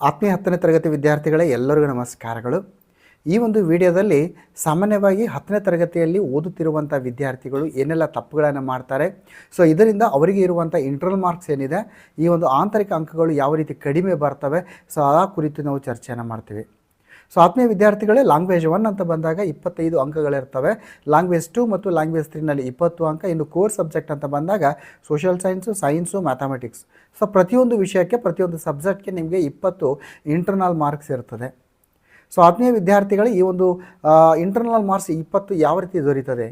ಆತ್ಮೀಯ 10ನೇ ತರಗತಿ ವಿದ್ಯಾರ್ಥಿಗಳೇ ಎಲ್ಲರಿಗೂ ನಮಸ್ಕಾರಗಳು. ಈ ಒಂದು ವಿಡಿಯೋದಲ್ಲಿ ಸಾಮಾನ್ಯವಾಗಿ 10ನೇ ತರಗತಿಯಲ್ಲಿ ಓದುತ್ತಿರುವಂಥ ವಿದ್ಯಾರ್ಥಿಗಳು ಏನೆಲ್ಲ ತಪ್ಪುಗಳನ್ನು ಮಾಡ್ತಾರೆ, ಸೊ ಇದರಿಂದ ಅವರಿಗೆ ಇರುವಂಥ ಇಂಟರ್ನಲ್ ಮಾರ್ಕ್ಸ್ ಏನಿದೆ, ಈ ಒಂದು ಆಂತರಿಕ ಅಂಕಗಳು ಯಾವ ರೀತಿ ಕಡಿಮೆ ಬರ್ತವೆ, ಸೊ ಆ ಕುರಿತು ನಾವು ಚರ್ಚೆಯನ್ನು ಮಾಡ್ತೀವಿ. ಸೊ ಆತ್ಮೀಯ ವಿದ್ಯಾರ್ಥಿಗಳೇ, ಲ್ಯಾಂಗ್ವೇಜ್ 1 ಅಂತ ಬಂದಾಗ 25 ಅಂಕಗಳಿರ್ತವೆ. ಲ್ಯಾಂಗ್ವೇಜ್ 2 ಮತ್ತು ಲ್ಯಾಂಗ್ವೇಜ್ 3ನಲ್ಲಿ 20 ಅಂಕ. ಇನ್ನು ಕೋರ್ ಸಬ್ಜೆಕ್ಟ್ ಅಂತ ಬಂದಾಗ ಸೋಷಿಯಲ್ ಸೈನ್ಸು, ಮ್ಯಾಥಮೆಟಿಕ್ಸ್. ಸೊ ಪ್ರತಿಯೊಂದು ವಿಷಯಕ್ಕೆ, ಪ್ರತಿಯೊಂದು ಸಬ್ಜೆಕ್ಟ್ಗೆ ನಿಮಗೆ 20 ಇಂಟರ್ನಲ್ ಮಾರ್ಕ್ಸ್ ಇರ್ತದೆ. ಸೊ ಆತ್ಮೀಯ ವಿದ್ಯಾರ್ಥಿಗಳೇ, ಈ ಒಂದು ಇಂಟರ್ನಲ್ ಮಾರ್ಕ್ಸ್ 20 ಯಾವ ರೀತಿ ದೊರೀತದೆ?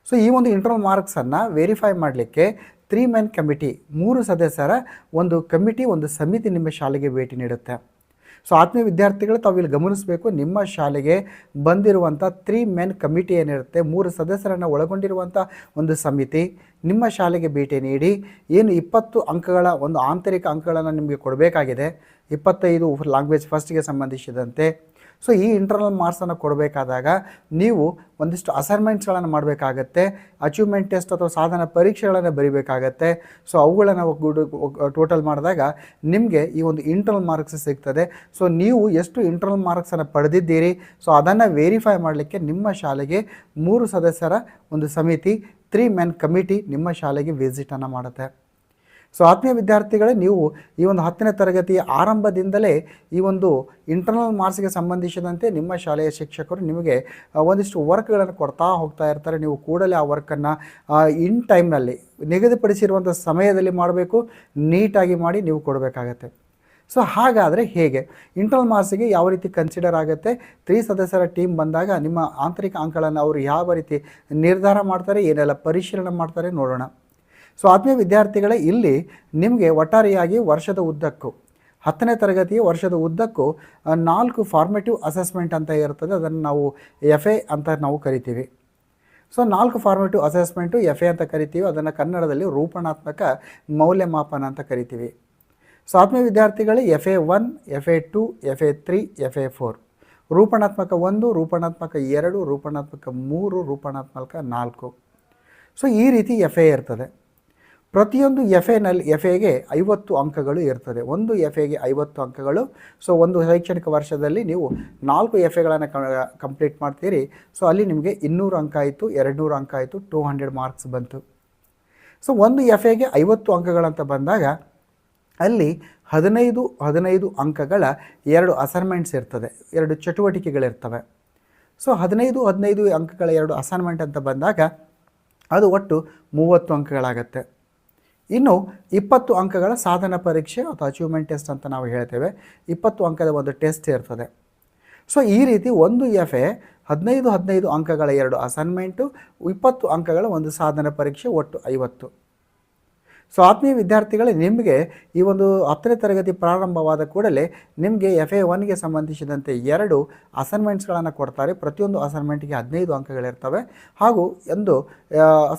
ಸೊ ಈ ಒಂದು ಇಂಟರ್ನಲ್ ಮಾರ್ಕ್ಸನ್ನು ವೆರಿಫೈ ಮಾಡಲಿಕ್ಕೆ 3 ಮೆನ್ ಕಮಿಟಿ, 3 ಸದಸ್ಯರ ಒಂದು ಕಮಿಟಿ, ಒಂದು ಸಮಿತಿ ನಿಮ್ಮ ಶಾಲೆಗೆ ಭೇಟಿ ನೀಡುತ್ತೆ. ಸೊ ಆತ್ಮೀಯ ವಿದ್ಯಾರ್ಥಿಗಳು, ತಾವು ಇಲ್ಲಿ ಗಮನಿಸಬೇಕು, ನಿಮ್ಮ ಶಾಲೆಗೆ ಬಂದಿರುವಂಥ 3 ಮೆನ್ ಕಮಿಟಿ ಏನಿರುತ್ತೆ, 3 ಸದಸ್ಯರನ್ನು ಒಳಗೊಂಡಿರುವಂಥ ಒಂದು ಸಮಿತಿ ನಿಮ್ಮ ಶಾಲೆಗೆ ಭೇಟಿ ನೀಡಿ ಏನು 20 ಅಂಕಗಳ ಒಂದು ಆಂತರಿಕ ಅಂಕಗಳನ್ನು ನಿಮಗೆ ಕೊಡಬೇಕಾಗಿದೆ. 25 ಲ್ಯಾಂಗ್ವೇಜ್ ಫಸ್ಟ್ಗೆ ಸಂಬಂಧಿಸಿದಂತೆ. ಸೊ ಈ ಇಂಟರ್ನಲ್ ಮಾರ್ಕ್ಸನ್ನು ಕೊಡಬೇಕಾದಾಗ ನೀವು ಒಂದಿಷ್ಟು ಅಸೈನ್ಮೆಂಟ್ಸ್ಗಳನ್ನು ಮಾಡಬೇಕಾಗತ್ತೆ, ಅಚೀವ್ಮೆಂಟ್ ಟೆಸ್ಟ್ ಅಥವಾ ಸಾಧನ ಪರೀಕ್ಷೆಗಳನ್ನು ಬರೀಬೇಕಾಗತ್ತೆ. ಸೊ ಅವುಗಳನ್ನು ಟೋಟಲ್ ಮಾಡಿದಾಗ ನಿಮಗೆ ಈ ಒಂದು ಇಂಟರ್ನಲ್ ಮಾರ್ಕ್ಸ್ ಸಿಗ್ತದೆ. ಸೊ ನೀವು ಎಷ್ಟು ಇಂಟರ್ನಲ್ ಮಾರ್ಕ್ಸನ್ನು ಪಡೆದಿದ್ದೀರಿ, ಸೊ ಅದನ್ನು ವೆರಿಫೈ ಮಾಡಲಿಕ್ಕೆ ನಿಮ್ಮ ಶಾಲೆಗೆ 3 ಸದಸ್ಯರ ಒಂದು ಸಮಿತಿ, 3 ಮೆನ್ ಕಮಿಟಿ ನಿಮ್ಮ ಶಾಲೆಗೆ ವಿಸಿಟನ್ನು ಮಾಡುತ್ತೆ. ಸೊ ಆತ್ಮೀಯ ವಿದ್ಯಾರ್ಥಿಗಳೇ, ನೀವು ಈ ಒಂದು 10ನೇ ತರಗತಿಯ ಆರಂಭದಿಂದಲೇ ಈ ಒಂದು ಇಂಟರ್ನಲ್ ಮಾರ್ಕ್ಸ್ಗೆ ಸಂಬಂಧಿಸಿದಂತೆ ನಿಮ್ಮ ಶಾಲೆಯ ಶಿಕ್ಷಕರು ನಿಮಗೆ ಒಂದಿಷ್ಟು ವರ್ಕ್ಗಳನ್ನು ಕೊಡ್ತಾ ಹೋಗ್ತಾ ಇರ್ತಾರೆ. ನೀವು ಕೂಡಲೇ ಆ ವರ್ಕನ್ನು ಇನ್ ಟೈಮ್ನಲ್ಲಿ, ನಿಗದಿಪಡಿಸಿರುವಂಥ ಸಮಯದಲ್ಲಿ ಮಾಡಬೇಕು, ನೀಟಾಗಿ ಮಾಡಿ ನೀವು ಕೊಡಬೇಕಾಗತ್ತೆ. ಸೊ ಹಾಗಾದರೆ ಹೇಗೆ ಇಂಟರ್ನಲ್ ಮಾರ್ಕ್ಸಿಗೆ ಯಾವ ರೀತಿ ಕನ್ಸಿಡರ್ ಆಗುತ್ತೆ? 3 ಸದಸ್ಯರ ಟೀಮ್ ಬಂದಾಗ ನಿಮ್ಮ ಆಂತರಿಕ ಅಂಕಗಳನ್ನು ಅವರು ಯಾವ ರೀತಿ ನಿರ್ಧಾರ ಮಾಡ್ತಾರೆ, ಏನೆಲ್ಲ ಪರಿಶೀಲನೆ ಮಾಡ್ತಾರೆ ನೋಡೋಣ. ಸೊ ಆತ್ಮೀಯ ವಿದ್ಯಾರ್ಥಿಗಳೇ, ಇಲ್ಲಿ ನಿಮಗೆ ಒಟ್ಟಾರೆಯಾಗಿ ವರ್ಷದ ಉದ್ದಕ್ಕೂ 10ನೇ ತರಗತಿಯ ವರ್ಷದ ಉದ್ದಕ್ಕೂ 4 ಫಾರ್ಮೇಟಿವ್ ಅಸೆಸ್ಮೆಂಟ್ ಅಂತ ಇರ್ತದೆ. ಅದನ್ನು ನಾವು FA ಅಂತ ನಾವು ಕರಿತೀವಿ. ಸೊ 4 ಫಾರ್ಮೇಟಿವ್ ಅಸೆಸ್ಮೆಂಟು FA ಅಂತ ಕರಿತೀವಿ. ಅದನ್ನು ಕನ್ನಡದಲ್ಲಿ ರೂಪಣಾತ್ಮಕ ಮೌಲ್ಯಮಾಪನ ಅಂತ ಕರಿತೀವಿ. ಸೊ ಆತ್ಮೀಯ ವಿದ್ಯಾರ್ಥಿಗಳೇ, FA1, FA2, FA3, FA4. ರೂಪಣಾತ್ಮಕ 1, ರೂಪಣಾತ್ಮಕ 2, ರೂಪಣಾತ್ಮಕ 3, ರೂಪಣಾತ್ಮಕ 4. So ಈ ರೀತಿ FA ಇರ್ತದೆ. ಪ್ರತಿಯೊಂದು FAಗೆ 50 ಅಂಕಗಳು ಇರ್ತದೆ. ಒಂದು FAಗೆ 50 ಅಂಕಗಳು. ಸೊ ಒಂದು ಶೈಕ್ಷಣಿಕ ವರ್ಷದಲ್ಲಿ ನೀವು 4 FAಗಳನ್ನು ಕಂಪ್ಲೀಟ್ ಮಾಡ್ತೀರಿ. ಸೊ ಅಲ್ಲಿ ನಿಮಗೆ 200 ಅಂಕ ಆಯಿತು, 200 ಅಂಕ ಆಯಿತು, 200 ಮಾರ್ಕ್ಸ್ ಬಂತು. ಸೊ ಒಂದು FAಗೆ 50 ಅಂಕಗಳಂತ ಬಂದಾಗ ಅಲ್ಲಿ 15 ಅಂಕಗಳ 2 ಅಸೈನ್ಮೆಂಟ್ಸ್ ಇರ್ತದೆ, 2 ಚಟುವಟಿಕೆಗಳಿರ್ತವೆ. ಸೊ 15 ಅಂಕಗಳ 2 ಅಸೈನ್ಮೆಂಟ್ ಅಂತ ಬಂದಾಗ ಅದು ಒಟ್ಟು 30 ಅಂಕಗಳಾಗತ್ತೆ. ಇನ್ನು 20 ಅಂಕಗಳ ಸಾಧನ ಪರೀಕ್ಷೆ ಅಥವಾ ಅಚೀವ್ಮೆಂಟ್ ಟೆಸ್ಟ್ ಅಂತ ನಾವು ಹೇಳ್ತೇವೆ. 20 ಅಂಕದ ಒಂದು ಟೆಸ್ಟ್ ಇರ್ತದೆ. ಸೊ ಈ ರೀತಿ ಒಂದು FA 15 ಅಂಕಗಳ 2 ಅಸೈನ್ಮೆಂಟು, 20 ಅಂಕಗಳ ಒಂದು ಸಾಧನ ಪರೀಕ್ಷೆ, ಒಟ್ಟು 50. ಸೊ ಆತ್ಮೀಯ ವಿದ್ಯಾರ್ಥಿಗಳೇ, ನಿಮಗೆ ಈ ಒಂದು 10ನೇ ತರಗತಿ ಪ್ರಾರಂಭವಾದ ಕೂಡಲೇ ನಿಮಗೆ FA1ಗೆ ಸಂಬಂಧಿಸಿದಂತೆ 2 ಅಸೈನ್ಮೆಂಟ್ಸ್ಗಳನ್ನು ಕೊಡ್ತಾರೆ. ಪ್ರತಿಯೊಂದು ಅಸೈನ್ಮೆಂಟ್ಗೆ 15 ಅಂಕಗಳಿರ್ತವೆ. ಹಾಗೂ ಒಂದು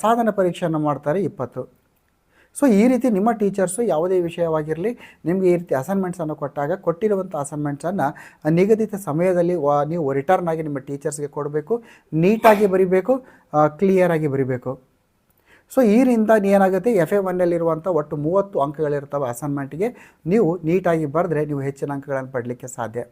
ಸಾಧನ ಪರೀಕ್ಷೆಯನ್ನು ಮಾಡ್ತಾರೆ, 20. ಸೊ ಈ ರೀತಿ ನಿಮ್ಮ ಟೀಚರ್ಸು ಯಾವುದೇ ವಿಷಯವಾಗಿರಲಿ ನಿಮಗೆ ಈ ರೀತಿ ಅಸೈನ್ಮೆಂಟ್ಸನ್ನು ಕೊಟ್ಟಾಗ ಕೊಟ್ಟಿರುವಂಥ ಅಸೈನ್ಮೆಂಟ್ಸನ್ನು ನಿಗದಿತ ಸಮಯದಲ್ಲಿ ನೀವು ರಿಟರ್ನ್ ಆಗಿ ನಿಮ್ಮ ಟೀಚರ್ಸ್ಗೆ ಕೊಡಬೇಕು. ನೀಟಾಗಿ ಬರಿಬೇಕು, ಕ್ಲಿಯರಾಗಿ ಬರಿಬೇಕು. ಸೊ ಇದರಿಂದ ಏನಾಗುತ್ತೆ, FA1ನಲ್ಲಿರುವಂಥ ಒಟ್ಟು 30 ಅಂಕಗಳಿರ್ತವೆ ಅಸೈನ್ಮೆಂಟ್ಗೆ. ನೀವು ನೀಟಾಗಿ ಬರೆದ್ರೆ ನೀವು ಹೆಚ್ಚಿನ ಅಂಕಗಳನ್ನು ಪಡಲಿಕ್ಕೆ ಸಾಧ್ಯ.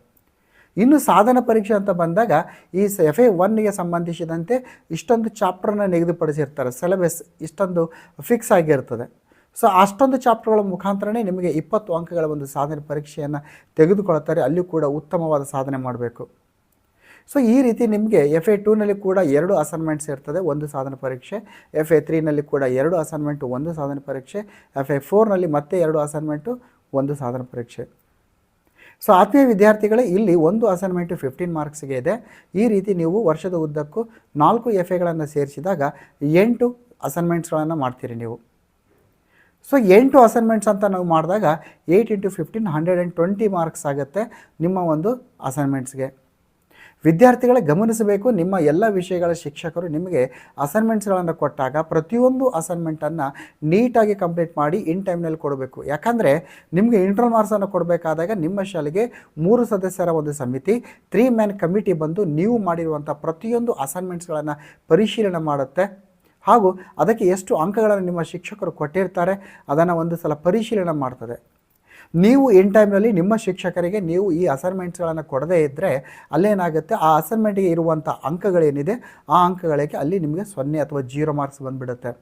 ಇನ್ನು ಸಾಧನ ಪರೀಕ್ಷೆ ಅಂತ ಬಂದಾಗ ಈ FA1ಗೆ ಸಂಬಂಧಿಸಿದಂತೆ ಇಷ್ಟೊಂದು ಚಾಪ್ಟರ್ನ ನಿಗದಿಪಡಿಸಿರ್ತಾರೆ. ಸಿಲೆಬಸ್ ಇಷ್ಟೊಂದು ಫಿಕ್ಸ್ ಆಗಿರ್ತದೆ. ಸೊ ಅಷ್ಟೊಂದು ಚಾಪ್ಟರ್ಗಳ ಮುಖಾಂತರನೇ ನಿಮಗೆ 20 ಅಂಕಗಳ ಒಂದು ಸಾಧನೆ ಪರೀಕ್ಷೆಯನ್ನು ತೆಗೆದುಕೊಳ್ತಾರೆ. ಅಲ್ಲಿಯೂ ಕೂಡ ಉತ್ತಮವಾದ ಸಾಧನೆ ಮಾಡಬೇಕು. ಸೊ ಈ ರೀತಿ ನಿಮಗೆ FA2ನಲ್ಲಿ ಕೂಡ 2 ಅಸೈನ್ಮೆಂಟ್ಸ್ ಇರ್ತದೆ, 1 ಸಾಧನ ಪರೀಕ್ಷೆ. FA3ನಲ್ಲಿ ಕೂಡ 2 ಅಸೈನ್ಮೆಂಟು, 1 ಸಾಧನ ಪರೀಕ್ಷೆ. FA4ನಲ್ಲಿ ಮತ್ತೆ 2 ಅಸೈನ್ಮೆಂಟು, 1 ಸಾಧನ ಪರೀಕ್ಷೆ. ಸೊ ಆತ್ಮೀಯ ವಿದ್ಯಾರ್ಥಿಗಳೇ, ಇಲ್ಲಿ ಒಂದು ಅಸೈನ್ಮೆಂಟು 15 ಮಾರ್ಕ್ಸ್ಗೆ ಇದೆ. ಈ ರೀತಿ ನೀವು ವರ್ಷದ ಉದ್ದಕ್ಕೂ 4 FAಗಳನ್ನು ಸೇರಿಸಿದಾಗ 8 ಅಸೈನ್ಮೆಂಟ್ಸ್ಗಳನ್ನು ಮಾಡ್ತೀರಿ ನೀವು. ಸೊ 8 ಅಸೈನ್ಮೆಂಟ್ಸ್ ಅಂತ ನಾವು ಮಾಡಿದಾಗ 8 × 15 120 ಮಾರ್ಕ್ಸ್ ಆಗುತ್ತೆ ನಿಮ್ಮ ಒಂದು ಅಸೈನ್ಮೆಂಟ್ಸ್ಗೆ. ವಿದ್ಯಾರ್ಥಿಗಳೇ ಗಮನಿಸಬೇಕು, ನಿಮ್ಮ ಎಲ್ಲ ವಿಷಯಗಳ ಶಿಕ್ಷಕರು ನಿಮಗೆ ಅಸೈನ್ಮೆಂಟ್ಸ್ಗಳನ್ನು ಕೊಟ್ಟಾಗ ಪ್ರತಿಯೊಂದು ಅಸೈನ್ಮೆಂಟನ್ನು ನೀಟಾಗಿ ಕಂಪ್ಲೀಟ್ ಮಾಡಿ ಇನ್ ಟೈಮ್ನಲ್ಲಿ ಕೊಡಬೇಕು. ಯಾಕಂದರೆ ನಿಮಗೆ ಇಂಟರ್ನಲ್ ಮಾರ್ಕ್ಸನ್ನು ಕೊಡಬೇಕಾದಾಗ ನಿಮ್ಮ ಶಾಲೆಗೆ 3 ಸದಸ್ಯರ ಒಂದು ಸಮಿತಿ, 3 ಮೆನ್ ಕಮಿಟಿ ಬಂದು ನೀವು ಮಾಡಿರುವಂಥ ಪ್ರತಿಯೊಂದು ಅಸೈನ್ಮೆಂಟ್ಸ್ಗಳನ್ನು ಪರಿಶೀಲನೆ ಮಾಡುತ್ತೆ. ಹಾಗೂ ಅದಕ್ಕೆ ಎಷ್ಟು ಅಂಕಗಳನ್ನು ನಿಮ್ಮ ಶಿಕ್ಷಕರು ಕೊಟ್ಟಿರ್ತಾರೆ ಅದನ್ನು ಒಂದು ಸಲ ಪರಿಶೀಲನೆ ಮಾಡ್ತದೆ. ನೀವು ಇನ್ ಟೈಮ್ನಲ್ಲಿ ನಿಮ್ಮ ಶಿಕ್ಷಕರಿಗೆ ನೀವು ಈ ಅಸೈನ್ಮೆಂಟ್ಸ್ಗಳನ್ನು ಕೊಡದೇ ಇದ್ದರೆ ಅಲ್ಲೇನಾಗುತ್ತೆ, ಆ ಅಸೈನ್ಮೆಂಟಿಗೆ ಇರುವಂಥ ಅಂಕಗಳೇನಿದೆ ಆ ಅಂಕಗಳಿಗೆ ಅಲ್ಲಿ ನಿಮಗೆ 0 ಅಥವಾ 0 ಮಾರ್ಕ್ಸ್ ಬಂದುಬಿಡುತ್ತೆ.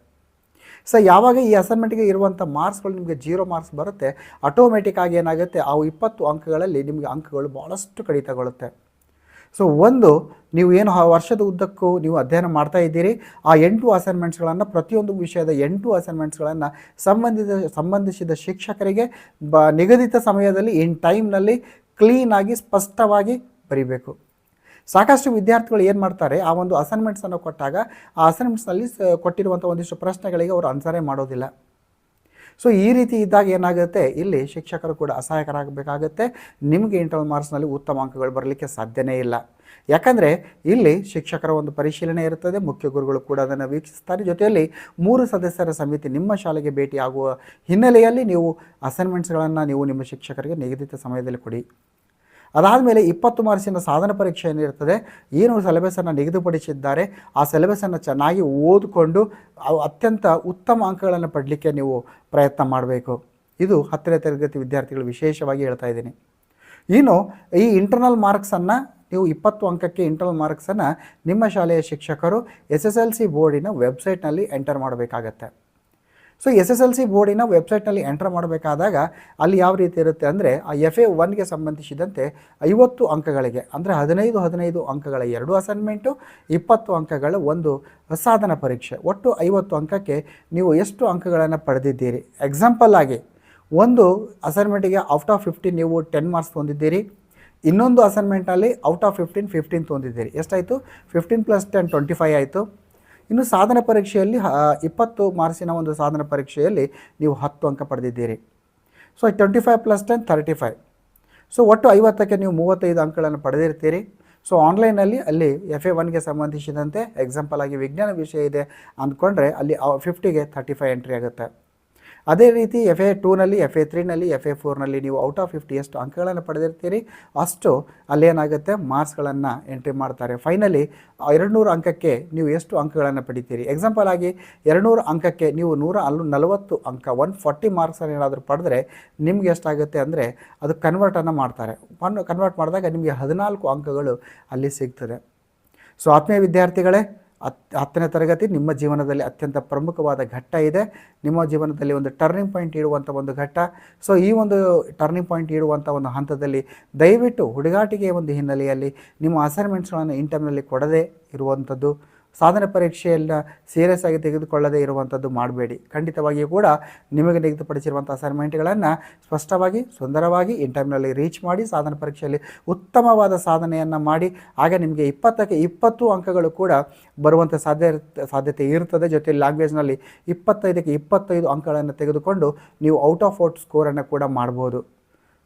ಸೊ ಯಾವಾಗ ಈ ಅಸೈನ್ಮೆಂಟ್ಗೆ ಇರುವಂಥ ಮಾರ್ಕ್ಸ್ಗಳು ನಿಮಗೆ 0 ಮಾರ್ಕ್ಸ್ ಬರುತ್ತೆ, ಆಟೋಮೆಟಿಕ್ ಆಗಿ ಏನಾಗುತ್ತೆ, ಆ 20 ಅಂಕಗಳಲ್ಲಿ ನಿಮಗೆ ಅಂಕಗಳು ಭಾಳಷ್ಟು ಕಡಿತಗೊಳ್ಳುತ್ತೆ. ಸೊ ನೀವು ಏನು ವರ್ಷದ ಉದ್ದಕ್ಕೂ ನೀವು ಅಧ್ಯಯನ ಮಾಡ್ತಾ ಇದ್ದೀರಿ, ಆ 8 ಅಸೈನ್ಮೆಂಟ್ಸ್ಗಳನ್ನು, ಪ್ರತಿಯೊಂದು ವಿಷಯದ 8 ಅಸೈನ್ಮೆಂಟ್ಸ್ಗಳನ್ನು ಸಂಬಂಧಿಸಿದ ಶಿಕ್ಷಕರಿಗೆ ನಿಗದಿತ ಸಮಯದಲ್ಲಿ ಇನ್ ಟೈಮ್ನಲ್ಲಿ ಕ್ಲೀನಾಗಿ ಸ್ಪಷ್ಟವಾಗಿ ಬರೀಬೇಕು. ಸಾಕಷ್ಟು ವಿದ್ಯಾರ್ಥಿಗಳು ಏನು ಮಾಡ್ತಾರೆ, ಆ ಒಂದು ಅಸೈನ್ಮೆಂಟ್ಸನ್ನು ಕೊಟ್ಟಾಗ ಆ ಅಸೈನ್ಮೆಂಟ್ಸ್ನಲ್ಲಿ ಕೊಟ್ಟಿರುವಂಥ ಒಂದಿಷ್ಟು ಪ್ರಶ್ನೆಗಳಿಗೆ ಅವರು ಆನ್ಸರೇ ಮಾಡೋದಿಲ್ಲ. ಸೊ ಈ ರೀತಿ ಇದ್ದಾಗ ಏನಾಗುತ್ತೆ, ಇಲ್ಲಿ ಶಿಕ್ಷಕರು ಕೂಡ ಅಸಹಾಯಕರಾಗಬೇಕಾಗುತ್ತೆ. ನಿಮಗೆ ಇಂಟರ್ನಲ್ ಮಾರ್ಕ್ಸ್ನಲ್ಲಿ ಉತ್ತಮ ಅಂಕಗಳು ಬರಲಿಕ್ಕೆ ಸಾಧ್ಯನೇ ಇಲ್ಲ. ಯಾಕಂದರೆ ಇಲ್ಲಿ ಶಿಕ್ಷಕರ ಒಂದು ಪರಿಶೀಲನೆ ಇರುತ್ತದೆ, ಮುಖ್ಯ ಗುರುಗಳು ಕೂಡ ಅದನ್ನು ವೀಕ್ಷಿಸ್ತಾರೆ. ಜೊತೆಯಲ್ಲಿ 3 ಸದಸ್ಯರ ಸಮಿತಿ ನಿಮ್ಮ ಶಾಲೆಗೆ ಭೇಟಿಯಾಗುವ ಹಿನ್ನೆಲೆಯಲ್ಲಿ ನೀವು ಅಸೈನ್ಮೆಂಟ್ಸ್ಗಳನ್ನು ನೀವು ನಿಮ್ಮ ಶಿಕ್ಷಕರಿಗೆ ನಿಗದಿತ ಸಮಯದಲ್ಲಿ ಕೊಡಿ. ಅದಾದಮೇಲೆ 20 ಮಾರ್ಕ್ಸಿನ ಸಾಧನ ಪರೀಕ್ಷೆ ಏನಿರ್ತದೆ, ಏನು ಸಿಲೆಬಸನ್ನು ನಿಗದಿಪಡಿಸಿದ್ದಾರೆ ಆ ಸಿಲೆಬಸನ್ನು ಚೆನ್ನಾಗಿ ಓದಿಕೊಂಡು ಅತ್ಯಂತ ಉತ್ತಮ ಅಂಕಗಳನ್ನು ಪಡಲಿಕ್ಕೆ ನೀವು ಪ್ರಯತ್ನ ಮಾಡಬೇಕು. ಇದು 10ನೇ ತರಗತಿ ವಿದ್ಯಾರ್ಥಿಗಳು ವಿಶೇಷವಾಗಿ ಹೇಳ್ತಾ ಇದ್ದೀನಿ. ಇನ್ನು ಈ ಇಂಟರ್ನಲ್ ಮಾರ್ಕ್ಸನ್ನು ನೀವು 20 ಅಂಕಕ್ಕೆ ಇಂಟರ್ನಲ್ ಮಾರ್ಕ್ಸನ್ನು ನಿಮ್ಮ ಶಾಲೆಯ ಶಿಕ್ಷಕರು SSLC ಬೋರ್ಡಿನ ವೆಬ್ಸೈಟ್ನಲ್ಲಿ ಎಂಟರ್ ಮಾಡಬೇಕಾಗತ್ತೆ. ಸೊ SSLC ಬೋರ್ಡಿನ ವೆಬ್ಸೈಟ್ನಲ್ಲಿ ಎಂಟರ್ ಮಾಡಬೇಕಾದಾಗ ಅಲ್ಲಿ ಯಾವ ರೀತಿ ಇರುತ್ತೆ ಅಂದರೆ, ಆ FA1ಗೆ ಸಂಬಂಧಿಸಿದಂತೆ 50 ಅಂಕಗಳಿಗೆ ಅಂದರೆ 15 ಅಂಕಗಳ 2 ಅಸೈನ್ಮೆಂಟು, 20 ಅಂಕಗಳ 1 ಸಾಧನ ಪರೀಕ್ಷೆ, ಒಟ್ಟು 50 ಅಂಕಕ್ಕೆ ನೀವು ಎಷ್ಟು ಅಂಕಗಳನ್ನು ಪಡೆದಿದ್ದೀರಿ. ಎಕ್ಸಾಂಪಲ್ ಆಗಿ ಒಂದು ಅಸೈನ್ಮೆಂಟಿಗೆ ಔಟ್ ಆಫ್ 15 ನೀವು 10 ಮಾರ್ಕ್ಸ್ ತೊಂದಿದ್ದೀರಿ, ಇನ್ನೊಂದು ಅಸೈನ್ಮೆಂಟಲ್ಲಿ ಔಟ್ ಆಫ್ 15 ತೊಂದಿದ್ದೀರಿ. ಎಷ್ಟಾಯಿತು? 15 + 10 25 ಆಯಿತು. ಇನ್ನು ಸಾಧನ ಪರೀಕ್ಷೆಯಲ್ಲಿ 20 ಮಾರ್ಕ್ಸಿನ ಒಂದು ಸಾಧನ ಪರೀಕ್ಷೆಯಲ್ಲಿ ನೀವು 10 ಅಂಕ ಪಡೆದಿದ್ದೀರಿ. ಸೊ 25 + 10 35. ಸೊ ಒಟ್ಟು 50ಕ್ಕೆ ನೀವು 35 ಅಂಕಗಳನ್ನು ಪಡೆದಿರ್ತೀರಿ. ಸೊ ಆನ್ಲೈನಲ್ಲಿ ಅಲ್ಲಿ FA1ಗೆ ಸಂಬಂಧಿಸಿದಂತೆ ಎಕ್ಸಾಂಪಲ್ ಆಗಿ ವಿಜ್ಞಾನ ವಿಷಯ ಇದೆ ಅಂದ್ಕೊಂಡ್ರೆ ಅಲ್ಲಿ 50ಗೆ 35 ಎಂಟ್ರಿ ಆಗುತ್ತೆ. ಅದೇ ರೀತಿ FA2ನಲ್ಲಿ, FA3ನಲ್ಲಿ, FA4ನಲ್ಲಿ ನೀವು ಔಟ್ ಆಫ್ 50 ಎಷ್ಟು ಅಂಕಗಳನ್ನು ಪಡೆದಿರ್ತೀರಿ ಅಷ್ಟು ಅಲ್ಲೇನಾಗುತ್ತೆ ಮಾರ್ಕ್ಸ್ಗಳನ್ನು ಎಂಟ್ರಿ ಮಾಡ್ತಾರೆ. ಫೈನಲಿ 200 ಅಂಕಕ್ಕೆ ನೀವು ಎಷ್ಟು ಅಂಕಗಳನ್ನು ಪಡಿತೀರಿ. ಎಕ್ಸಾಂಪಲ್ ಆಗಿ 200 ಅಂಕಕ್ಕೆ ನೀವು 140 ಅಂಕ 140 ಮಾರ್ಕ್ಸನ್ನು ಏನಾದರೂ ಪಡೆದ್ರೆ ನಿಮ್ಗೆ ಎಷ್ಟಾಗುತ್ತೆ ಅಂದರೆ ಅದು ಕನ್ವರ್ಟನ್ನು ಮಾಡ್ತಾರೆ. ಕನ್ವರ್ಟ್ ಮಾಡಿದಾಗ ನಿಮಗೆ 14 ಅಂಕಗಳು ಅಲ್ಲಿ ಸಿಗ್ತದೆ. ಸೊ ಆತ್ಮೀಯ ವಿದ್ಯಾರ್ಥಿಗಳೇ, 10ನೇ ತರಗತಿ ನಿಮ್ಮ ಜೀವನದಲ್ಲಿ ಅತ್ಯಂತ ಪ್ರಮುಖವಾದ ಘಟ್ಟ ಇದೆ. ನಿಮ್ಮ ಜೀವನದಲ್ಲಿ ಒಂದು ಟರ್ನಿಂಗ್ ಪಾಯಿಂಟ್ ಇಡುವಂಥ ಒಂದು ಘಟ್ಟ. ಸೊ ಈ ಒಂದು ಟರ್ನಿಂಗ್ ಪಾಯಿಂಟ್ ಇಡುವಂಥ ಒಂದು ಹಂತದಲ್ಲಿ ದಯವಿಟ್ಟು ಹುಡುಗಾಟಿಕೆಯ ಒಂದು ಹಿನ್ನೆಲೆಯಲ್ಲಿ ನಿಮ್ಮ ಅಸೈನ್ಮೆಂಟ್ಸ್ಗಳನ್ನು ಇನ್ ಟೈಮ್ನಲ್ಲಿ ಕೊಡದೇ ಇರುವಂಥದ್ದು, ಸಾಧನ ಪರೀಕ್ಷೆಯನ್ನು ಸೀರಿಯಸ್ ಆಗಿ ತೆಗೆದುಕೊಳ್ಳದೇ ಇರುವಂಥದ್ದು ಮಾಡಬೇಡಿ. ಖಂಡಿತವಾಗಿಯೂ ಕೂಡ ನಿಮಗೆ ನಿಗದಿಪಡಿಸಿರುವಂಥ ಅಸೈನ್ಮೆಂಟ್ಗಳನ್ನು ಸ್ಪಷ್ಟವಾಗಿ, ಸುಂದರವಾಗಿ ಇನ್ ಟೈಮ್ನಲ್ಲಿ ರೀಚ್ ಮಾಡಿ ಸಾಧನ ಪರೀಕ್ಷೆಯಲ್ಲಿ ಉತ್ತಮವಾದ ಸಾಧನೆಯನ್ನು ಮಾಡಿ. ಆಗ ನಿಮಗೆ 20ಕ್ಕೆ 20 ಅಂಕಗಳು ಕೂಡ ಬರುವಂಥ ಸಾಧ್ಯತೆ ಇರ್ತದೆ. ಜೊತೆಲಿ ಲ್ಯಾಂಗ್ವೇಜ್ನಲ್ಲಿ 25ಕ್ಕೆ 25 ಅಂಕಗಳನ್ನು ತೆಗೆದುಕೊಂಡು ನೀವು ಔಟ್ ಆಫ್ ಔಟ್ ಸ್ಕೋರನ್ನು ಕೂಡ ಮಾಡ್ಬೋದು.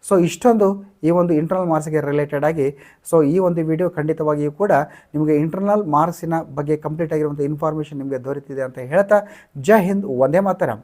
ಸೊ ಇಷ್ಟೊಂದು ಈ ಒಂದು ಇಂಟರ್ನಲ್ ಮಾರ್ಕ್ಸ್ಗೆ ರಿಲೇಟೆಡ್ ಆಗಿ ಸೊ ಈ ಒಂದು ವಿಡಿಯೋ ಖಂಡಿತವಾಗಿಯೂ ಕೂಡ ನಿಮಗೆ ಇಂಟರ್ನಲ್ ಮಾರ್ಕ್ಸಿನ ಬಗ್ಗೆ ಕಂಪ್ಲೀಟ್ ಆಗಿರುವಂಥ ಇನ್ಫಾರ್ಮೇಷನ್ ನಿಮಗೆ ದೊರೆತಿದೆ ಅಂತ ಹೇಳ್ತಾ, ಜೈ ಹಿಂದ್, ವಂದೇ ಮಾತರಂ.